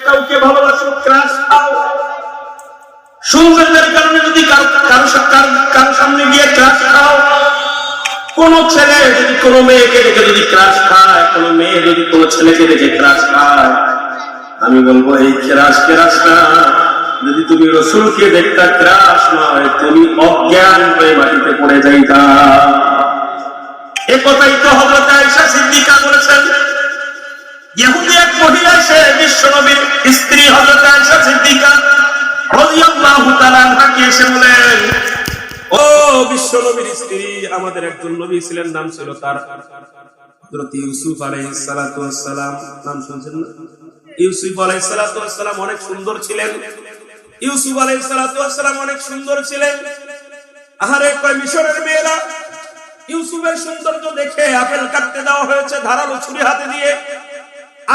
কাউকে ভালোবাসো, ক্রাশ খাও। সৌন্দর্যের কারণে যদি কারো সামনে গিয়ে ক্রাশ খাও, কোন ছেলে যদি কোন মেয়েকে দেখে যদি ক্রাশ খায়, কোন মেয়ে যদি কোন ছেলেকে দেখে ক্রাশ খায়, আমি বলবো এই ক্রাশটা যদি তুমি রসুলকে দেখতা ক্রাশ নয়, তুমি অজ্ঞান হয়ে মাটিতে পড়ে যাইতা। এ কথাই তো হযরত আয়েশা সিদ্দিকা বলেছেন। ইহুদি এক মহিলা এসে বিশ্বনবীর স্ত্রী হযরত আয়েশা সিদ্দিকা রাদিয়াল্লাহু তাআলা আনহাকে এসে বলেন, ও বিশ্বনবীর স্ত্রী, আমাদের একজন নবী ছিলেন, নাম ছিল তার হযরত ইউসুফ আলাইহিস সালাতু ওয়াস সালাম। নাম শুনছেন না? ইউসুফ আলাইহিস সালাতু ওয়াস সালাম অনেক সুন্দর ছিলেন। ইউসুফ আলাইহিস সালাতু ওয়াস সালাম অনেক সুন্দর ছিলেন। আহারে কয় মিশরের মেয়েরা ইউসুফের সৌন্দর্য দেখে আপেল কাটতে দেওয়া হয়েছে ধারালো ছুরি হাতে দিয়ে।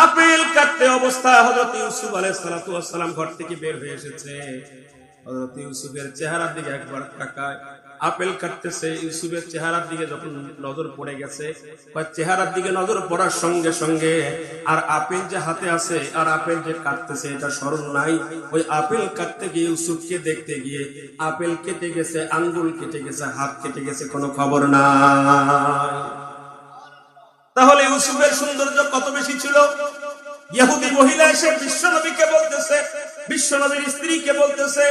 আপেল কাটতে অবস্থায় হযরত ইউসুফ আলাইহিস সালাতু ওয়াস সালাম ঘর থেকে বের হয়ে এসেছে। হযরত ইউসুফের চেহারার দিকে একবার তাকায়, আপেল কাটতেছে। ইউসুফের চেহারার দিকে যখন নজর পড়ে গেছে, চেহারার দিকে নজর পড়ার সঙ্গে সঙ্গে আর আপেল যে হাতে আছে আর আপেল যে কাটতেছে এটা স্মরণ নাই। ওই আপেল কাটতে গিয়ে ইউসুফকে দেখতে গিয়ে আপেল কেটে গেছে, আঙ্গুল কেটে গেছে, হাত কেটে গেছে, কোনো খবর নাই। তাহলে ইউসুফের সৌন্দর্য কত বেশি ছিল। ইহুদি মহিলা এসে বিশ্বনবীকে বলতেছে, বিশ্বনবীর স্ত্রীকে বলতেছে,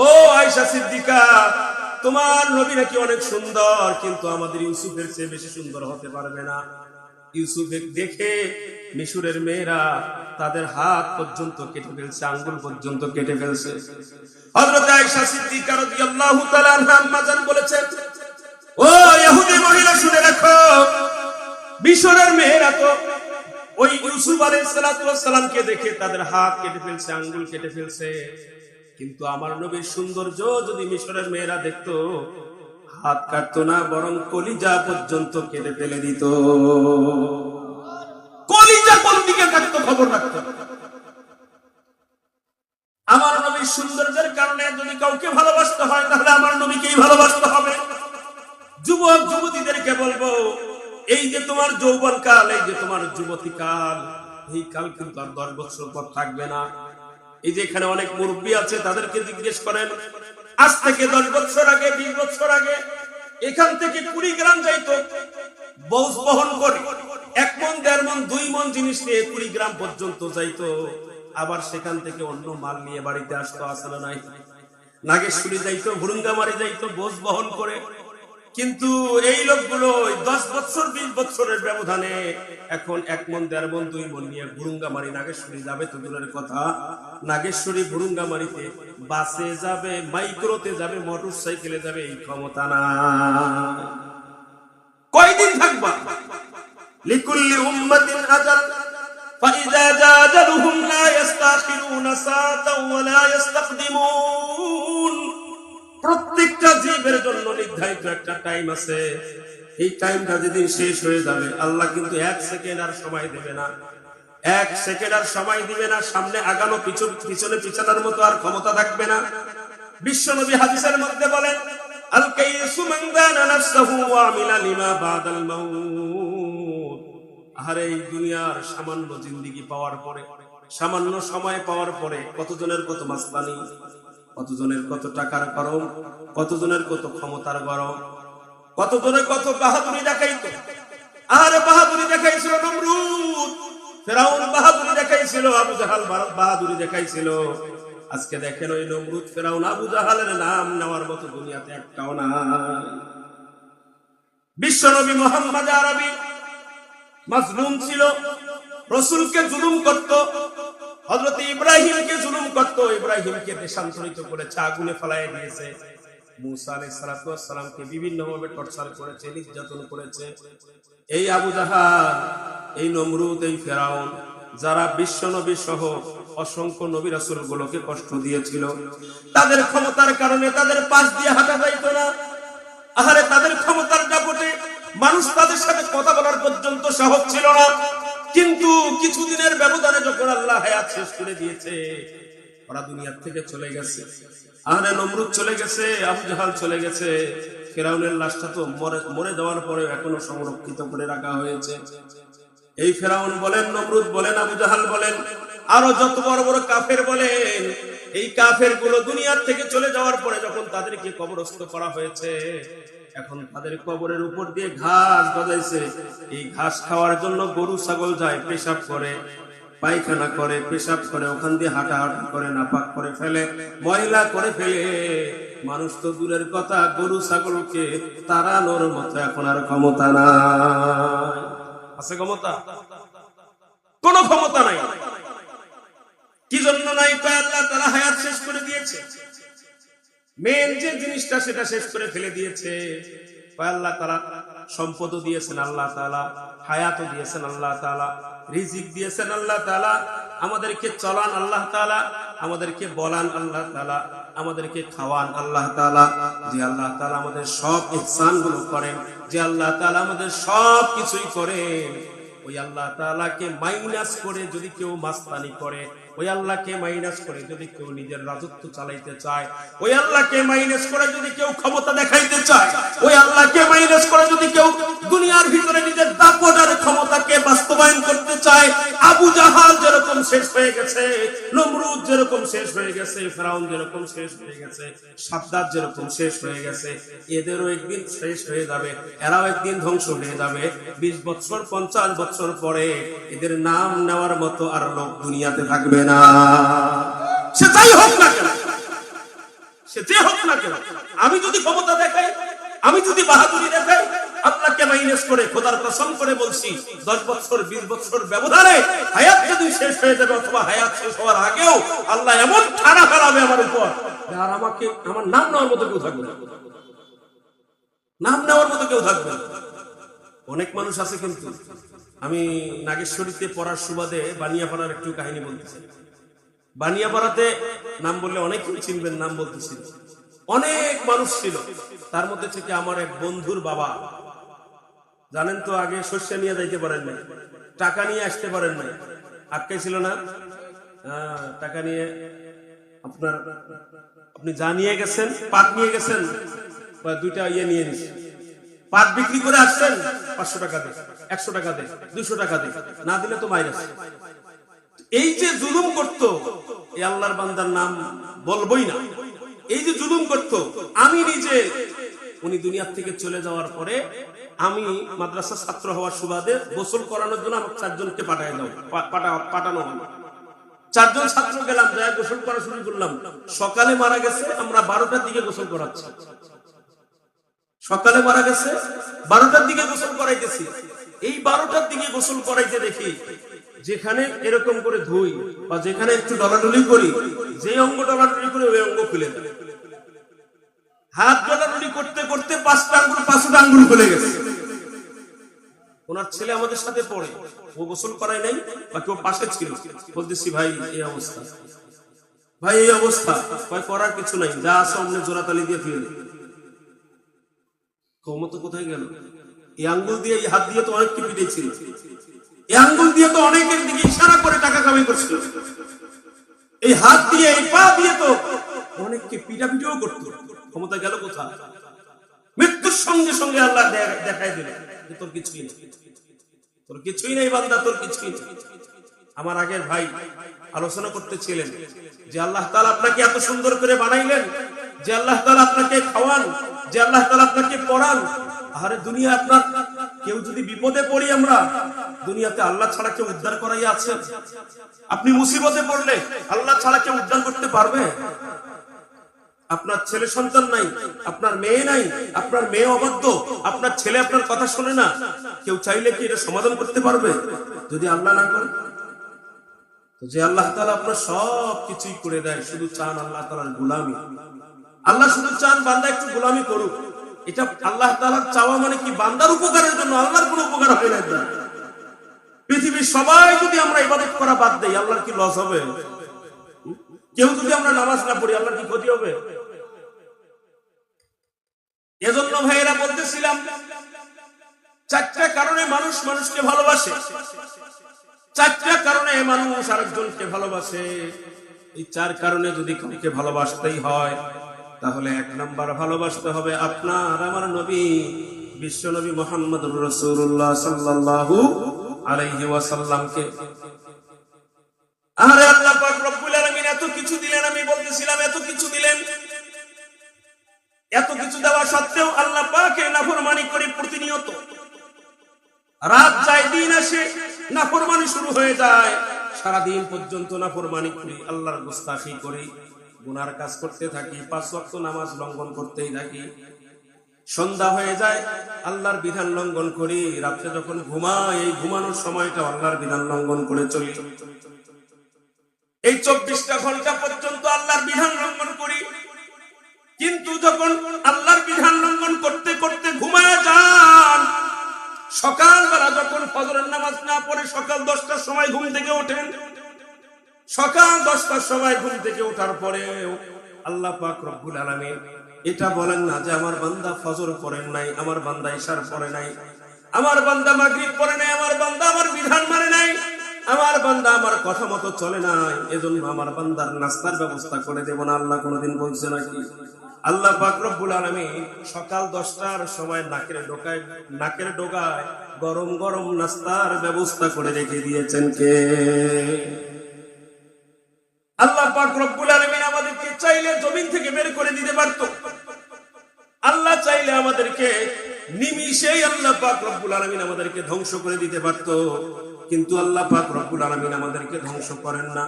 ও আয়েশা সিদ্দিকা, তোমার নবী নাকি অনেক সুন্দর, কিন্তু আমাদের ইউসুফের চেয়ে বেশি সুন্দর হতে পারবে না। ইউসুফকে দেখে মিশরের মেয়েরা তাদের হাত পর্যন্ত কেটে ফেলছে, আঙ্গুল পর্যন্ত কেটে ফেলছে। হযরত আয়েশা সিদ্দিকা রাদিয়াল্লাহু তাআলা আনহা আম্মা জান বলেছেন, ও ইহুদি মহিলা, শুনে রাখো, মিশরের মেয়েরা তো ওই ইউসুফ আলাইহিস সালাতু ওয়াস সালামকে দেখে তাদের হাত কেটে ফেলছে, আঙ্গুল কেটে ফেলছে, কিন্তু আমার নবীর সৌন্দর্য যদি মিশরের মেয়েরা দেখতো, হাত কাটতো না, বরং কলিজা পর্যন্ত কেটে ফেলে দিত। কলিজা কোন দিকে কাটতো খবর রাখতো। আমার নবীর সৌন্দর্যের কারণে যদি কাউকে ভালোবাসতে হয়, তাহলে আমার নবীকেই ভালোবাসতে হবে। যুবক যুবতীদেরকে বলবো, এই যে তোমার যৌবন কাল, এই যে তোমার যুবতী কাল, এই কাল কিন্তু আর 10 বছর পর থাকবে না। এই যে এখানে অনেক মুরব্বী আছে, তাদেরকে জিজ্ঞেস করেন, আজ থেকে 10 বছর আগে, 20 বছর আগে এখান থেকে কুড়িগ্রাম যাইতো বোঝ বহন করে, 1 মণ 1.5 মণ 2 মণ জিনিস নিয়ে কুড়িগ্রাম পর্যন্ত যাইতো, আবার সেখান থেকে অন্য মাল নিয়ে বাড়িতে আসতো, আসলে নাই। নাগেশ্বরী যাইতো, ভুরুঙ্গামারি যাইতো বোঝ বহন করে। কিন্তু এই লোকগুলো 10 বছর 20 বছরের ব্যবধানে এখন 1 মণ 1.5 মণ 2 মণ নিয়ে ভুরুঙ্গামারি নাগেশ্বরী যাবে তো দূরের কথা, নাগেশ্বরী ভুরুঙ্গামারিতে বাসে যাবে, মাইক্রোতে যাবে, মোটরসাইকেলে যাবে, এই ক্ষমতা না। কয়দিন থাকবা? লিকুল্লি উম্মাতিন আজাল ফাইযা জাজালুহুম লা ইস্তাখিরুনা সাআতাও ওয়া লা ইস্তাকদিমুন। প্রত্যেকটা জীবের জন্য নির্ধারিত একটা টাইম আছে। এই টাইমটা যেদিন শেষ হয়ে যাবে, আল্লাহ কিন্তু 1 সেকেন্ড আর সময় দেবে না, 1 সেকেন্ড আর সময় দিবে না। সামনে আগানো, পিছনে পিছানোর মতো আর ক্ষমতা থাকবে না। বিশ্বনবী হাদিসের মধ্যে বলেন, আল কাইসু মান দানা নাফসাহু ওয়া আমিলা লিমা বাদাল মাউত। আরে এই দুনিয়ার সামান্য জিন্দেগি পাওয়ার পরে, সামান্য সময় পাওয়ার পরে কতজনের কত মাস্তানি, কতজনের কত টাকার গরম, কতজনের কত ক্ষমতার গরম, কতজনের কত বাহাদুরি দেখাইতো। আর বাহাদুরি দেখাইছিল নমরুদ, ফেরাউন বাহাদুরি দেখাইছিল, আবু জাহাল বাহাদুরি দেখাইছিল। আজকে দেখেন ওই নমরুদ, ফেরাউন, আবু জাহালের নাম নেওয়ার মতো দুনিয়াতে একটাও না। বিশ্বনবী মুহাম্মদ আরবি মাজলুম ছিল, রাসূলকে জুলুম করত, হযরত ইব্রাহিমকে জুলুম করত, ইব্রাহিমকে দেশান্তরিত করেছে, আগুনে ফেলায় দিয়েছে। মুসা আলাইহিস সালাতু ওয়াস সালামকে বিভিন্ন ভাবে টর্চার করেছে, নির্যাতন করেছে। এই আবু জাহাল, এই নমরুদ, এই ফেরাউন, যারা বিশ্বনবী সহ অসংখ্য নবী রাসূলগুলোকে কষ্ট দিয়েছিল, তাদের ক্ষমতার কারণে তাদের পাশ দিয়ে হাঁটা যাইত না। আহারে তাদের ক্ষমতার দাপটে মানুষ তাদের সাথে কথা বলার পর্যন্ত সাহস ছিল না। কিন্তু কিছুদিনের ব্যবধানে যখন আল্লাহ হায়াত শেষ করে দিয়েছে, ওরা দুনিয়া থেকে চলে গেছে। আরে নমরুদ চলে গেছে, আবু জাহাল চলে গেছে, ফেরাউনের লাশটা তো মরে যাওয়ার পরে এখনো সংরক্ষিত করে রাখা হয়েছে। এই ফেরাউন বলেন, নমরুদ বলেন, আবু জাহাল বলেন, আরো যত বড় বড় কাফের বলেন, এই কাফের গুলো দুনিয়ার থেকে চলে যাওয়ার পরে যখন তাদেরকে কবরস্থ করা হয়েছে, এখন তাদের কবরের উপর দিয়ে ঘাস গজাইছে। এই ঘাস খাওয়ার জন্য গরু ছাগল যায়, পেশাব করে, পায়খানা করে, পেশাব করে, ওখান দিয়ে হাঁটাহাঁটি করে, নাপাক করে ফেলে, ময়লা করে ফেলে। মানুষ তো দূরের কথা, গরু ছাগলকে তাড়ানোর মতো এখন আর ক্ষমতা নাই। আছে ক্ষমতা? কোন ক্ষমতা নাই। কি জন্য নাই? আল্লাহ তাআলা হায়াত শেষ করে দিয়েছে। মেন যে জিনিসটা সেটা শেষ করে ফেলে দিয়েছে। আল্লাহ তাআলা সম্পদও দিয়েছেন, আল্লাহ তাআলা হায়াতও দিয়েছেন, আল্লাহ তাআলা রিজিক দিয়েছেন, আল্লাহ তাআলা আমাদেরকে চলান, আল্লাহ তাআলা আমাদেরকে বলান, আল্লাহ তাআলা আমাদেরকে খাওয়ান, আল্লাহ তাআলা যে আল্লাহ তাআলা আমাদের সব ইহসানগুলো করেন, যে আল্লাহ তাআলা আমাদের সব কিছুই করেন, ওই আল্লাহ তাআলাকে মাইনাস করে যদি কেউ মাস্তানি করে, ওই আল্লাহকে মাইনাস করে যদি কেউ নিজের রাজত্ব চালাইতে চায়, ওই আল্লাহকে মাইনাস করে যদি কেউ ক্ষমতা দেখাইতে চায়, ওই আল্লাহকে মাইনাস করে যদি কেউ দুনিয়ার ভিতরে নিজের দাপট আর ক্ষমতাকে বাস্তবায়ন করতে চায়, আবু জাহাল যেরকম শেষ হয়ে গেছে, নমরুদ যেরকম শেষ হয়ে গেছে, ফেরাউন যেরকম শেষ হয়ে গেছে, সাদ্দাত যেরকম শেষ হয়ে গেছে, এদেরও একদিন শেষ হয়ে যাবে, এরাও একদিন ধ্বংস হয়ে যাবে। 20 বছর 50 বছর পরে এদের নাম নেওয়ার মতো আর লোক দুনিয়াতে থাকবে না। সে যাই হোক না কেন, সে যে হোক না কেন, আমি যদি ক্ষমতা দেখাই, আমি যদি বাহাদুরি দেখাই, আল্লাহকে মাইনাস করে, খোদার কসম করে বলছি, 10 বছর 20 বছর ব্যবধানে হায়াত যদি শেষ হয়ে যাবে, অথবা হায়াত শেষ হওয়ার আগেও আল্লাহ এমন ঠাড়া ফেলাবে আমার উপর, আর আমাকে আমার নাম নেওয়ার মতো কেউ থাকবে না, নাম নেওয়ার মতো কেউ থাকবে না। অনেক মানুষ আছে, কিন্তু আমি নাগেশ্বরীতে পড়ার সুবাদে বানিয়াপাড়ার একটু কাহিনী বলতেছি। বানিয়াপাড়াতে নাম বললে অনেকেই চিনবেন, নাম বলতেছি। অনেক মানুষ ছিল, তার মধ্যে থেকে আমার এক বন্ধুর বাবা, জানেন তো, আগে শস্য নিয়ে যাইতে পারেন নাই, টাকা নিয়ে আসতে পারেন নাই, আটকে ছিল না, টাকা নিয়ে আপনি যা নিয়ে গেছেন, পাট নিয়ে গেছেন, বা 2টা ইয়ে নিয়ে নিছেন, পাট বিক্রি করে আসছেন, 500 টাকা দে, 100 টাকা দে, 200 টাকা দে, না দিলে তো মাইনাস। এই যে জুলুম করতো, এই আল্লাহর বান্দার নাম বলবই না, এই যে জুলুম করতো, আমি নিজে, উনি দুনিয়ার থেকে চলে যাওয়ার পরে আমি মাদ্রাসা ছাত্র হওয়ার সুবাদে গোসল করানোর জন্য আমার 4 জনকে পাঠানো হলো। 4 জন ছাত্র গেলাম, যাই গোসল করা শুরু করলাম। সকালে মারা গেছে, আমরা 12টার দিকে গোসল করাচ্ছি। সকালে মারা গেছে, 12টার দিকে গোসল করাইতেছি। এই 12টার দিকে গোসল করাইতে দেখি, যেখানে এরকম করে ধুই বা যেখানে একটু ডলাডলি করি, যে অঙ্গ ডলাডলি করে ওই অঙ্গ খুলে দেয়। হাত ডলাডলি করতে করতে 5টা আঙ্গুল খুলে গেছে। ওনার ছেলে আমাদের সাথে পড়ে, ও গোসল করায় নাই, বা কেউ পাশে ছিল। বলতেছি, ভাই এই অবস্থা, ভাই এই অবস্থা, ভাই করার কিছু নাই, যা আছে অমনে জোড়াতালি দিয়ে ফিরে। ক্ষমতা কোথায় গেল? এই আঙ্গুল দিয়ে, এই হাত দিয়ে তো অনেককে পিটেছিল, এই আঙ্গুল দিয়ে তো অনেকের দিকে ইশারা করে টাকা কামাই করছিল, এই হাত দিয়ে, এই পা দিয়ে তো অনেককে পিটাপিটিও করতো। ক্ষমতা গেল কোথায়? মৃত্যুর সঙ্গে সঙ্গে আল্লাহ দেখাই দিল, তোর কিছুই নেই, তোর কিছুই নেই বান্দা, তোর কিছুই নেই। আমার আগের ভাই আলোচনা করতেছিলেন যে আল্লাহ তাআলা আপনাকে এত সুন্দর করে বানাইলেন, যে আল্লাহ তাআলা আপনাকে খাওয়ান, যে আল্লাহ তাআলা আপনাকে পড়ান। আরে দুনিয়া, আপনার কেউ যদি বিপদে পড়ি, আমরা দুনিয়াতে আল্লাহ ছাড়া কেউ উদ্ধার করাই আছে? আপনি মুসিবতে পড়লে আল্লাহ ছাড়া কেউ উদ্ধার করতে পারবে? আপনার ছেলে সন্তান নাই, আপনার মেয়ে নাই, আপনার মেয়ে অবাধ্য, আপনার ছেলে আপনার কথা শোনে না, কেউ চাইলে কি এটা সমাধান করতে পারবে যদি আল্লাহ না করে? যে আল্লাহ তাআলা আপনার সব কিছুই করে দেয়, শুধু চান আল্লাহ তাআলার গোলামি। আল্লাহ শুধু চান বান্দা একটু গোলামি করুক। এটা আল্লাহ তাআলার চাওয়া মানে কি? বান্দার উপকারের জন্য, আল্লাহর কোনো উপকার হয় না। পৃথিবীর সবাই যদি আমরা ইবাদত করা বাদ দেই, আল্লাহর কি লস হবে? কেউ যদি আমরা নামাজ না পড়ি, আল্লাহর কি ক্ষতি হবে? এজন্য ভাইয়েরা বলতেছিলাম, 4টা কারণে মানুষ মানুষকে ভালোবাসে, 4টা কারণে মানুষ আরেকজনকে ভালোবাসে। এই 4 কারণে যদি কাউকে ভালোবাসতেই হয়, তাহলে 1 নাম্বার ভালোবাসতে হবে আপনার আমার নবী, বিশ্ব নবী মুহাম্মদুর রাসূলুল্লাহ সাল্লাল্লাহু আলাইহি ওয়াসাল্লামকে। আরে আল্লাহ পাক রব্বুল আলামিন এত কিছু দিলেন, আমি বলতেছিলাম এত কিছু দিলেন, এত কিছু দেওয়া সত্ত্বেও আল্লাহ পাকের নাফরমানি করি প্রতিনিয়ত। রাত যায় দিন আসে, নাফরমানি শুরু হয়ে যায়, সারাদিন পর্যন্ত নাফরমানি করি, আল্লাহর গুস্তাখি করি, গুনার কাজ করতে থাকি, 5 ওয়াক্ত নামাজ লঙ্ঘন করতেই থাকি। সন্ধ্যা হয়ে যায়, আল্লাহর বিধান লঙ্ঘন করি, রাত্রে যখন ঘুমাই এই ঘুমানোর সময়টা আল্লাহর বিধান লঙ্ঘন করে চলি। এই 24টা ঘন্টা পর্যন্ত আল্লাহর বিধান লঙ্ঘন করি, কিন্তু যখন আল্লাহর বিধান লঙ্ঘন করতে করতে ঘুমায় যান, সকালবেলা যখন ফজরের নামাজ না পড়ে সকাল 10টার সময় ঘুম থেকে ওঠেন, সকাল 10টার সময় ঘুম থেকে ওঠার পরে আল্লাহ পাক রব্বুল আলামিন এটা বলেন না যে আমার বান্দা ফজর পড়েন নাই, আমার বান্দা ইশার পড়ে নাই, আমার বান্দা মাগরিব পড়ে নাই, আমার বান্দা আমার বিধান মানে নাই, আমার বান্দা আমার কথা মতো চলে নাই, এজন্য আমার বান্দার নাস্তার ব্যবস্থা করে দেব না। আল্লাহ কোনদিন বলছে নাকি? আল্লাহ পাক রব্বুল আলামিন সকাল 10টার সময় নাকের ডোগায় গরম গরম নাস্তার ব্যবস্থা করে রেখে দিয়েছেন কে? আল্লাহ পাক রব্বুল আলামিন আমাদেরকে চাইলে জমিন থেকে বের করে দিতে পারতো, আল্লাহ চাইলে আমাদেরকে নিমিষেই আল্লাহ পাক রব্বুল আলামিন আমাদেরকে ধ্বংস করে দিতে পারতো, কিন্তু আল্লাহ পাক রব্বুল আলামিন আমাদেরকে ধ্বংস করেন না।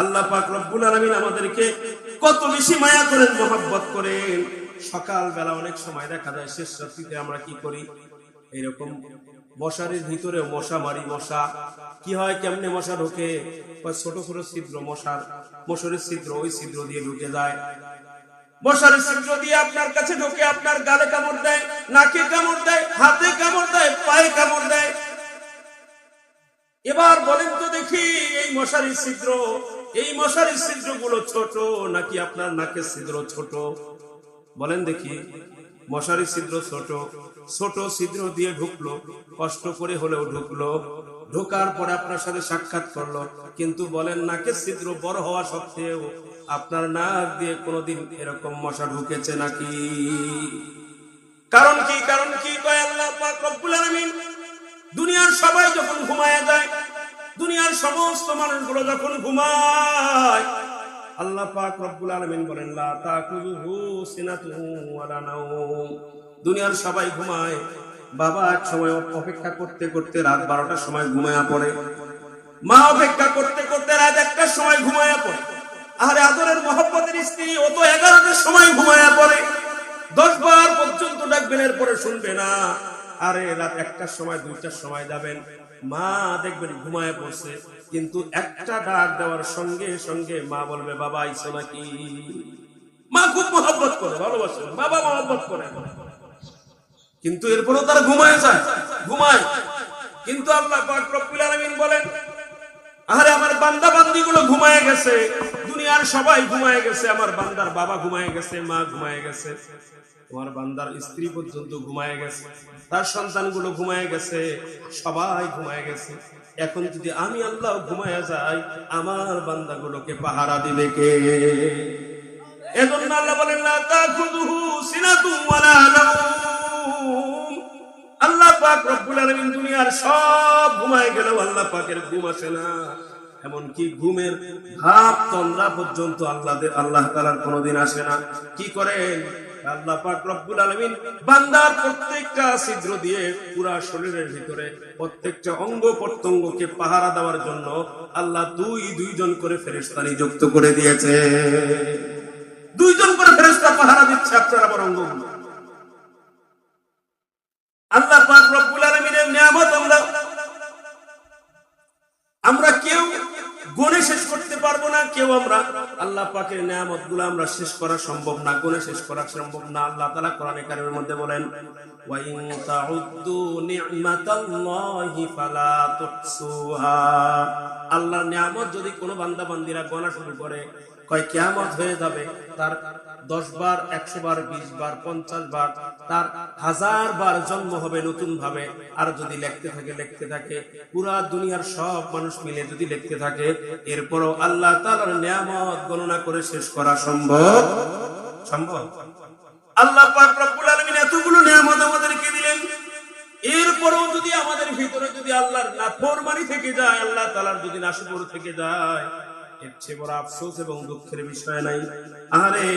আল্লাহ পাক রব্বুল আলামিন আমাদেরকে কত বেশি মায়া করেন, মহব্বত করেন। সকাল বেলা অনেক সময় দেখা যায় শেষ রাত্রিতে আমরা কি করি, এরকম মশারির ভিতরে মশা মারি। মশা কি হয়, কেমনে মশা ঢোকে? ছোট ছোট ছিদ্র, মশারির ছিদ্র, ওই ছিদ্র দিয়ে ঢুকে যায়। মশারির ছিদ্র দিয়ে আপনার কাছে ঢোকে, আপনার গালে কামড় দেয়, নাকে কামড় দেয়, হাতে কামড় দেয়, পায়ে কামড় দেয়। এবার বলেন তো দেখি, এই মশারির ছিদ্রগুলো ছোট নাকি আপনার নাকের ছিদ্র ছোট? বলেন দেখি। মশারির ছিদ্র ছোট, ছোট ছিদ্র দিয়ে ঢুকলো, কষ্ট করে হলেও ঢুকলো, ঢোকার পরে আপনার সাথে সাক্ষাৎ করলো, কিন্তু বলেন নাকের ছিদ্র বড় হওয়া সত্ত্বেও আপনার নাক দিয়ে কোনোদিন এরকম মশা ঢুকেছে নাকি? কারণ কি? কারণ কি? কয় আল্লাহ পাক রব্বুল আলামিন দুনিয়ার সবাই যখন ঘুমায় যায়, দুনিয়ার সমস্ত মানুষগুলো যখন ঘুমায়, আল্লাহ পাক রব্বুল আলামিন বলেন লা তাকুযুহু সিনাতুহু ওয়ালা নাওম। দুনিয়ার সবাই ঘুমায়, বাবা এক সময় অপেক্ষা করতে করতে রাত 12টার সময় ঘুমায়া পড়ে, মা অপেক্ষা করতে করতে রাত 1টার সময় ঘুমায়া পড়ে, আরে আদরের মহব্বতের স্ত্রী ও তো 11টার সময় ঘুমায়া পড়ে। 10 বার পর্যন্ত ডাকবেন, এরপরে শুনবে না। আরে রাত 1টার সময় 2টার সময় যাবেন, মা দেখবেন ঘুমায় পড়ছে, কিন্তু একটা ডাক দেওয়ার সঙ্গে সঙ্গে মা বলবে বাবা আইছো নাকি? মা খুব মহব্বত করে, ভালোবাসে, বাবা মহব্বত করে, কিন্তু এরপরও তারা ঘুমায়। কিন্তু আল্লাহ পাক রব্বুল আলামিন বলেন আরে আমার বান্দা বান্দিগুলো ঘুমায় গেছে, দুনিয়ার সবাই ঘুমায় গেছে, আমার বান্দার বাবা ঘুমায় গেছে, মা ঘুমায় গেছে, তোমার বান্দার স্ত্রী পর্যন্ত ঘুমায় গেছে, তার সন্তানগুলো ঘুমায় গেছে, সবাই ঘুমায় গেছে। এখন যদি আমি আল্লাহ ঘুমায় যাই, আমার বান্দাগুলোকে পাহারা দিবে কে? এজন্য আল্লাহ বলেন লা তাখুযুহু সিনাতুন ওয়ালা নাওম। আল্লাহ পাক রব্বুল আলামিন দুনিয়ার সব ঘুমায় গেলেও আল্লাহ পাকের ঘুম আসে না। এমনকি ঘুমের ভাব তন্দ্রা পর্যন্ত আল্লাহ তাআলার কোনোদিন আসে না। কি করেন? আল্লাহ পাক রব্বুল আলামিন বান্দার প্রত্যেকটা ছিদ্র দিয়ে পুরা শরীরের ভিতরে প্রত্যেকটা অঙ্গ প্রত্যঙ্গকে পাহারা দেওয়ার জন্য আল্লাহ দুইজন করে ফেরেশতা নিযুক্ত করে দিয়েছে। 2 জন করে ফেরেশতা পাহারা দিচ্ছে আপনার আমার অঙ্গগুলো। আল্লাহ পাক রব্বুল আলামিনের নিয়ামত আমরা কেউ গুণে শেষ করতে পারবো না, কেউ আমরা আল্লাহ পাকের নিয়ামতগুলো আমরা শেষ করা সম্ভব না, গুণে শেষ করা সম্ভব না। আল্লাহ তাআলা কোরআনে কারীমের মধ্যে বলেন ওয়া ইন তাউদ্দু নি'মাতাল্লাহি ফালা তুহসুহা। আল্লাহর নিয়ামত যদি কোনো বান্দা বান্দিরা গোনা শুরু করে, কয় কিয়ামত হয়ে যাবে, তার 10 বার, 100 বার, 20 বার, 50 বার, তার 1000 বার জন্ম হবে নতুন ভাবে। আর যদি লিখতে থাকে পুরা দুনিয়ার সব মানুষ মিলে যদি লিখতে থাকে, এরপরও আল্লাহ তাআলার নিয়ামত গণনা করে শেষ করা সম্ভব? আল্লাহ পাক রব্বুল আলামিন এতগুলো নিয়ামত আমাদেরকে দিলেন, এরপরেও যদি আমাদের ভিতরে যদি আল্লাহর নাফরমানি থেকে যায়, আল্লাহ তাআলার যদি নাশকর থেকে যায়, এর চেয়ে বড় আফসোস এবং দুঃখের বিষয় নাই। আরে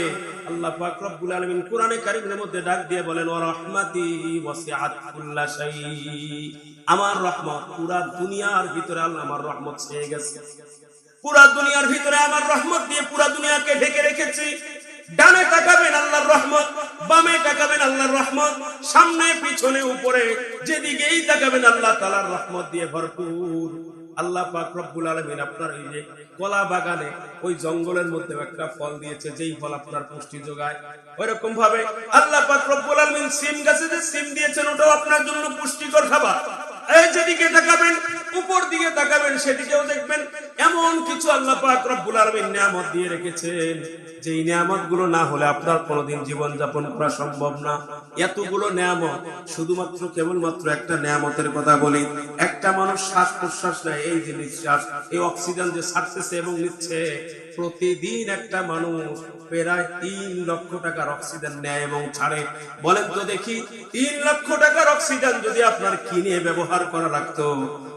আল্লাহ পাক রব্বুল আলামিন কোরআনে কারীমের মধ্যে ডাক দিয়ে বলেন, ওয়া রাহমাতি ওয়াসিআত কুল্লা শাই, আমার রহমত পুরা দুনিয়ার ভিতরে, আল্লাহ আমার রহমত ছেয়ে গেছে, পুরা দুনিয়ার ভিতরে আমার রহমত দিয়ে পুরা দুনিয়াকে ঢেকে রেখেছি। ডানে তাকাবেন আল্লাহর রহমত, বামে তাকাবেন আল্লাহর রহমত, সামনে পিছনে উপরে যেদিকেই তাকাবেন আল্লাহ তাআলার রহমত দিয়ে ভরপুর। আল্লাহ পাক রব্বুল আলামিন আপনার এই যে কলা বাগানে ওই জঙ্গলের মধ্যে একটা ফল দিয়েছে, যেই ফল আপনার পুষ্টি যোগায়, ওইরকম ভাবে আল্লাহ পাক রব্বুল আলামিন সিম গাছে যে সিম দিয়েছেন, ওটাও আপনার জন্য পুষ্টিকর খাবার। এই যেদিকে তাকাবেন, উপর দিকে তাকাবেন, সেদিকেও দেখবেন এমন কিছু আল্লাহ পাক রব্বুল আলামিন নিয়ামত দিয়ে রেখেছেন, যেই নিয়ামত গুলো না হলে আপনার কোনোদিন জীবন যাপন করা সম্ভব না। এতগুলো নিয়ামত, শুধুমাত্র কেবলমাত্র একটা নিয়ামতের কথা বলি, একটা মানুষ শ্বাস প্রশ্বাস নেয়, এই যে নিঃশ্বাস, এই অক্সিজেন যে ছাড়তেছে এবং নিচ্ছে, প্রতিদিন একটা মানুষ প্রায় 3 লক্ষ টাকার অক্সিজেন নেয় এবং ছাড়ে। বলেন তো দেখি, 3 লক্ষ টাকার অক্সিজেন যদি আপনার কিনে ব্যবহার করা লাগতো,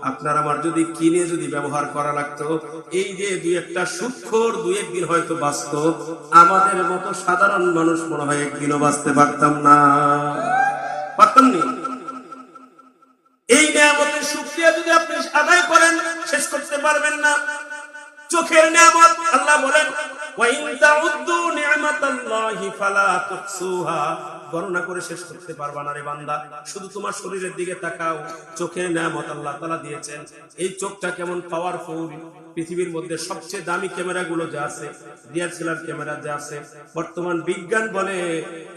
আপনার আমার যদি কিনে যদি ব্যবহার করা লাগতো, এই যে দুই একটা সুক্ষর দুই একদিন হয়তো বাঁচত, আমাদের মতো সাধারণ মানুষ মনে হয় একদিনও বাঁচতে পারতাম না, পারতাম না। এই নিয়ামতের শুকরিয়া যদি আপনি আদায় করেন, শেষ করতে পারবেন না। চোখের নিয়ামত, আল্লাহ বলেন, ওয়া ইন তাউদ্দু নি'মাতাল্লাহি ফালা তুহসুহা, গণনা করে শেষ করতে পারবা না রে বান্দা। শুধু তোমার শরীরের দিকে তাকাও, চোখের নিয়ামত আল্লাহ তাআলা দিয়েছেন। এই চোখটা কেমন পাওয়ারফুল, পৃথিবীর মধ্যে সবচেয়ে দামি ক্যামেরাগুলো যা আছে, ডিএসএলআর ক্যামেরা যা আছে, বর্তমান বিজ্ঞান বলে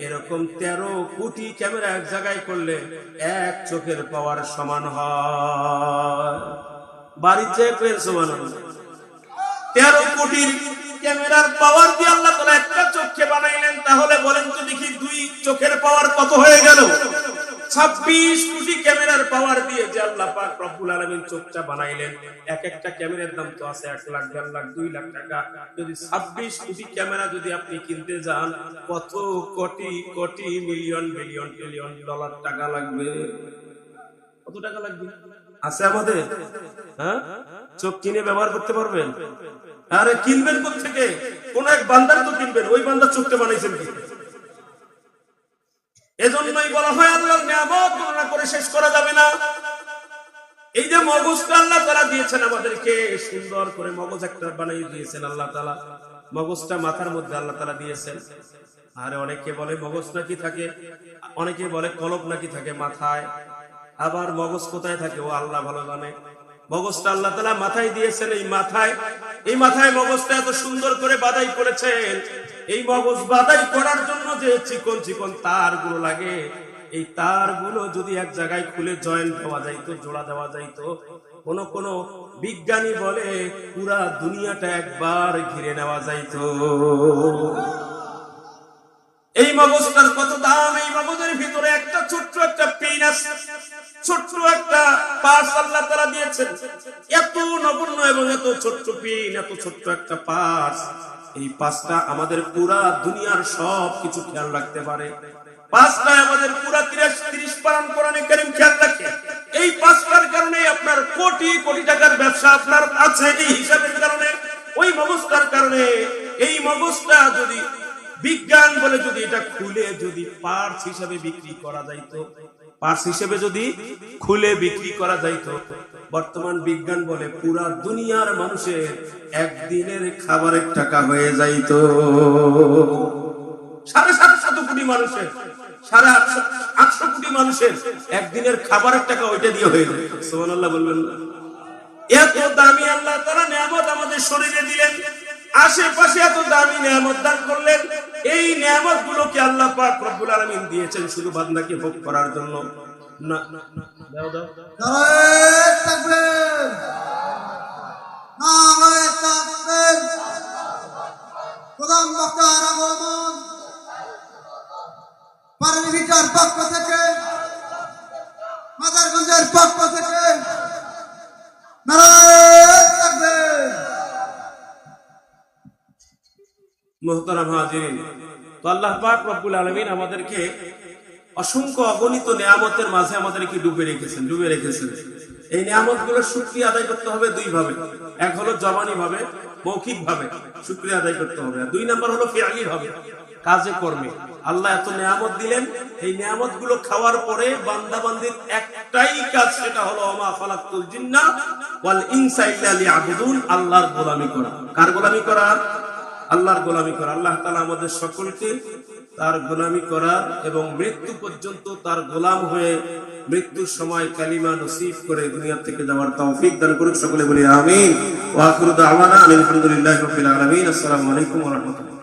এরকম 13 কোটি ক্যামেরা এক জায়গায় করলে এক চোখের পাওয়ার সমান হয়। বাড়িতে সমান হয়। 13 কোটির ক্যামেরার পাওয়ার দিয়ে আল্লাহ তাআলা একটা চোখকে বানাইলেন, তাহলে বলেন তো দেখি 2 চোখের পাওয়ার কত হয়ে গেল? 26 কোটি ক্যামেরার পাওয়ার দিয়ে যে আল্লাহ পাক রব্বুল আলামিন চোখটা বানাইলেন, এক একটা ক্যামেরার দাম তো আছে 1 লাখ, 1.5 লাখ, 2 লাখ টাকা। যদি 26 কোটি ক্যামেরা যদি আপনি কিনতে যান, কত crore crore million billion trillion dollar টাকা লাগবে? কত টাকা লাগবে? আছে আমাদের? হ্যাঁ, চোখ কিনে ব্যবহার করতে পারবেন? আরে কিনবেন কোথেকে? কোন এক বান্দার তো কিনবেন, ওই বান্দার চোখটা বানাইছেন কি? এজন্যই বলা হয় আল্লাহর নিয়ামত গণনা করে শেষ করা যাবে না। এই যে মগজটা আল্লাহ তাআলা দিয়েছেন আমাদেরকে, সুন্দর করে মগজ একটা বানিয়ে দিয়েছেন আল্লাহ তাআলা। মগজটা মাথার মধ্যে আল্লাহ তাআলা দিয়েছেন। আরে অনেকে বলে মগজ নাকি থাকে, অনেকে বলে কলব নাকি থাকে মাথায়, আবার মগজ কোথায় থাকে ও আল্লাহ ভালো জানে। মগজটা আল্লাহ তাআলা মাথায় দিয়েছেন। এই মাথায় মগজটা এত সুন্দর করে বাদাই করেছেন। এই মগজ বাদাই করার জন্য যে চিকন চিকন তারগুলো লাগে, এই তারগুলো যদি এক জায়গায় খুলে জয়েন্ট দেওয়া যাইতো, জোড়া দেওয়া যাইতো, কোন বিজ্ঞানী বলে পুরা দুনিয়াটা একবার ঘিরে নেওয়া যাইতো। এই মগজটার কত দাম! এই মগজের ভিতরে একটা ছোট্ট একটা পেইন আছে, ছোট্ট একটা পার্স আল্লাহ তাআলা দিয়েছেন। এত নগণ্য এবং এত ছোট্ট পেইন, এত ছোট্ট একটা পার্স, এই পাঁচটা আমাদের পুরা দুনিয়ার সব কিছু খেয়াল রাখতে পারে। পাঁচটা আমাদের পুরা 30 পারান কোরআনে কারীম খেয়াল রাখে। এই পাঁচটার কারণে আপনার কোটি কোটি টাকার ব্যবসা আপনার আছে, এই হিসাবের কারণে, ওই মগজটার কারণে। এই মগজটা যদি বিজ্ঞান বলে যদি এটা খুলে যদি পার্স হিসেবে বিক্রি করা যাইতো, পার্স হিসেবে যদি খুলে বিক্রি করা যাইতো, বর্তমান বিজ্ঞান বলে পুরা দুনিয়ার মানুষের একদিনের খাবারের টাকা হয়ে যাইতো। 750 কোটি মানুষের, 850 কোটি মানুষের একদিনের খাবারের টাকা ওইটা দিয়ে হয়ে যায়। সুবহানাল্লাহ বলবেন না? এত দামি আল্লাহ তাআলা নিয়ামত আমাদের শরীরে দিলেন, আশেপাশে এত দামি নিয়ামত দান করলেন। এই নিয়ামত গুলোকে আল্লাহ পাক রব্বুল আলামিন দিয়েছেন শুধু বান্দাকে ভোগ করার জন্য না। দাও দাও নারে তাকবীর, নারে তাকবীর। প্রধান বক্তা আগমন পারমিটার পক্ষ থেকে, মাদারগঞ্জের পক্ষ থেকে নারে তাকবীর। মুহতারাম হাজিরিন, তো আল্লাহ পাক রব্বুল আলামিন আমাদেরকে অসংখ্য অগণিত নিয়ামতের মাঝে আমাদেরকে ডুবে রেখেছেন। এই নিয়ামত গুলোর শুকরিয়া আদায় করতে হবে দুই ভাবে। এক হলো জবানি ভাবে, মৌখিক ভাবে শুকরিয়া আদায় করতে হবে, আর দুই নাম্বার হলো ফিআলি ভাবে, কাজে কর্মে। আল্লাহ এত নিয়ামত দিলেন, এই নিয়ামত গুলো খাওয়ার পরে বান্দা বান্দির একটাই কাজ, সেটা হলো ওমা খালাকতুল জিন্না ওয়াল ইনসা ইল্লা লিয়াবুদুন, আল্লাহর গোলামি করা। কার গোলামি করা? আল্লাহর গোলামি করা। আল্লাহ তাআলা আমাদের সকলকে তার গোলামি করার এবং মৃত্যু পর্যন্ত তার গোলাম হয়ে মৃত্যুর সময় কালিমা নসিব করে দুনিয়া থেকে যাওয়ার তৌফিক দান করুন। সকলে বলি আমিন। ওয়া আখিরু দাওয়ানা আলহামদুলিল্লাহি রাব্বিল আলামিন। আসসালামু আলাইকুম ওয়া রাহমাতুল্লাহ।